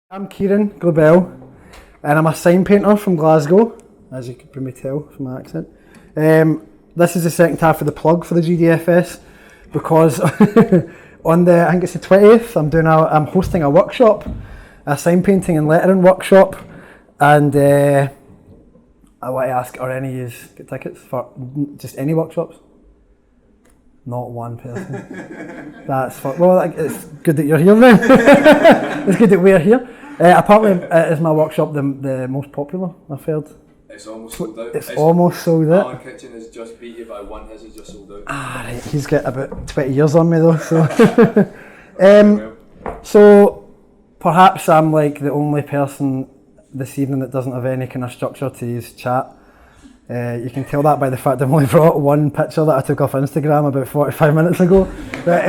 I'm Ciaran Glöbel and I'm a sign painter from Glasgow, as you could probably tell from my accent. This is the second half of the plug for the GDFS because on I think it's the 20th, I'm hosting a workshop, a sign painting and lettering workshop, and I want to ask, are any of you get tickets for just any workshops? Not one person. It's good that you're here then. It's good that we're here. Apparently, is my workshop the most popular, I've heard? It's almost sold out. It's almost sold out. Alan Kitchen has just beat you by one, his is just sold out. Right, he's got about 20 years on me though, so. So, perhaps I'm like the only person this evening that doesn't have any kind of structure to his chat. You can tell that by the fact I've only brought one picture that I took off Instagram about 45 minutes ago. But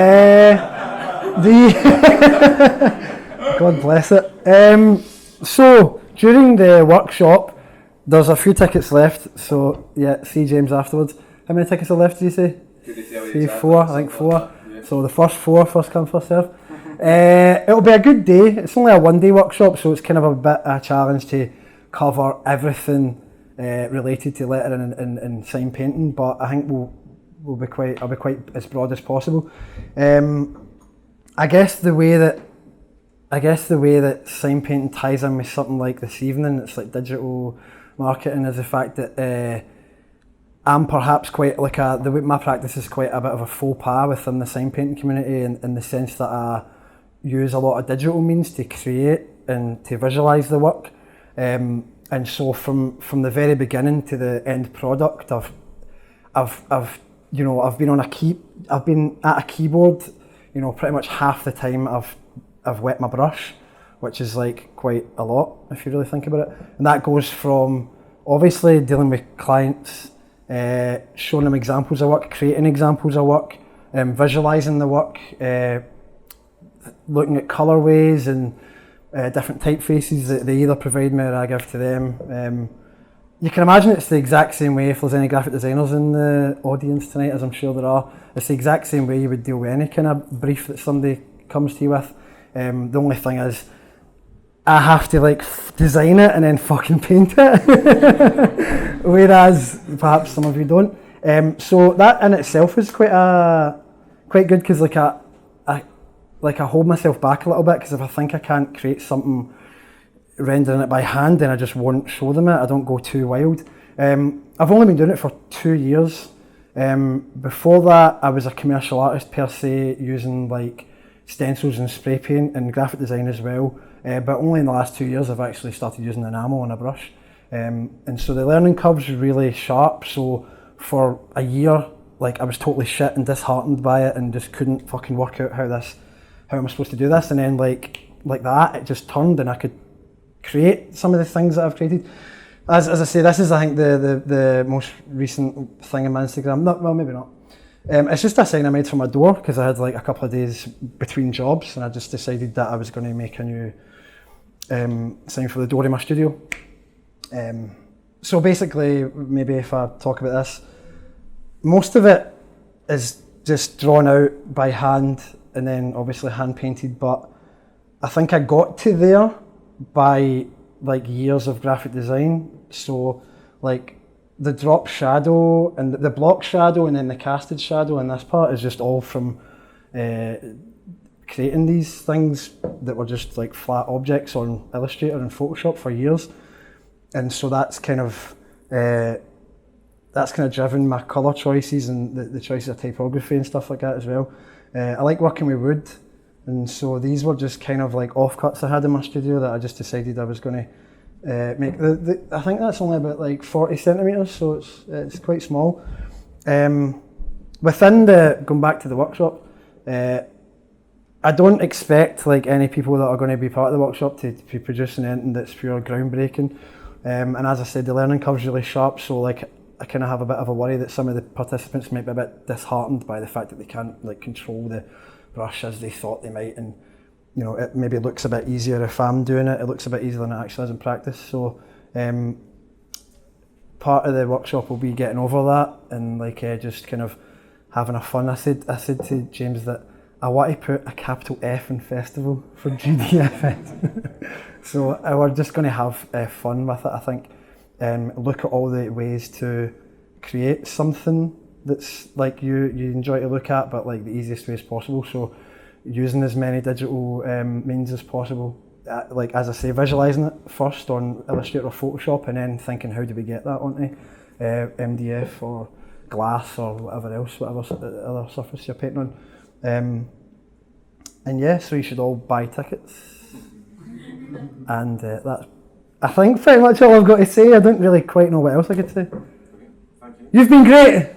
God bless it. So during the workshop, there's a few tickets left. So yeah, see James afterwards. How many tickets are left? Did you say? Exactly. Four. I think four. Like yeah. So the first four, first come, first serve. It'll be a good day. It's only a one-day workshop, so it's kind of a bit of a challenge to cover everything related to lettering and sign painting, but I think I'll be quite as broad as possible. I guess the way that sign painting ties in with something like this evening, it's like digital marketing, is the fact that I'm perhaps quite like my practice is quite a bit of a faux pas within the sign painting community in the sense that I use a lot of digital means to create and to visualise the work. And so from the very beginning to the end product, I've been at a keyboard, pretty much half the time I've wet my brush, which is like quite a lot if you really think about it. And that goes from obviously dealing with clients, showing them examples of work, creating examples of work, visualising the work, looking at colourways and different typefaces that they either provide me or I give to them. You can imagine it's the exact same way, if there's any graphic designers in the audience tonight, as I'm sure there are, it's the exact same way you would deal with any kind of brief that somebody comes to you with. The only thing is, I have to design it and then fucking paint it, whereas perhaps some of you don't. So that in itself is quite good, because I hold myself back a little bit, because if I think I can't create something rendering it by hand, then I just won't show them it. I don't go too wild. I've only been doing it for 2 years. Before that, I was a commercial artist per se, using stencils and spray paint and graphic design as well. But only in the last 2 years I've actually started using enamel on a brush. And so the learning curve's really sharp. So for a year, I was totally shit and disheartened by it and just couldn't fucking work out how am I supposed to do this. And then like that, it just turned and I could create some of the things that I've created. As I say, this is I think the most recent thing on my Instagram. Well, maybe not. It's just a sign I made for my door, because I had a couple of days between jobs and I just decided that I was going to make a new sign for the door in my studio. So basically, maybe if I talk about this, most of it is just drawn out by hand and then obviously hand painted, but I think I got to there by years of graphic design. So the drop shadow and the block shadow and then the casted shadow in this part is just all from creating these things that were just flat objects on Illustrator and Photoshop for years. And so that's kind of driven my colour choices and the choices of typography and stuff like that as well. I like working with wood, and so these were just kind of offcuts I had in my studio that I just decided I was going to make. I think that's only about 40 centimetres, so it's quite small. Within going back to the workshop, I don't expect any people that are going to be part of the workshop to be producing anything that's pure groundbreaking. And as I said, the learning curve's really sharp, so I kind of have a bit of a worry that some of the participants might be a bit disheartened by the fact that they can't control the brush as they thought they might, and it maybe looks a bit easier if I'm doing it. It looks a bit easier than it actually is in practice. So part of the workshop will be getting over that and just kind of having a fun. I said to James that I want to put a capital F in festival for GDFS. So we're just going to have fun with it, I think. Look at all the ways to create something that's like you enjoy to look at, but like the easiest ways possible. So using as many digital means as possible. Like as I say, visualising it first on Illustrator or Photoshop, and then thinking how do we get that onto MDF or glass or whatever else, whatever other surface you're painting on. And yeah, so you should all buy tickets. And that's, I think, pretty much all I've got to say. I don't really quite know what else I could say. Thank you. You've been great!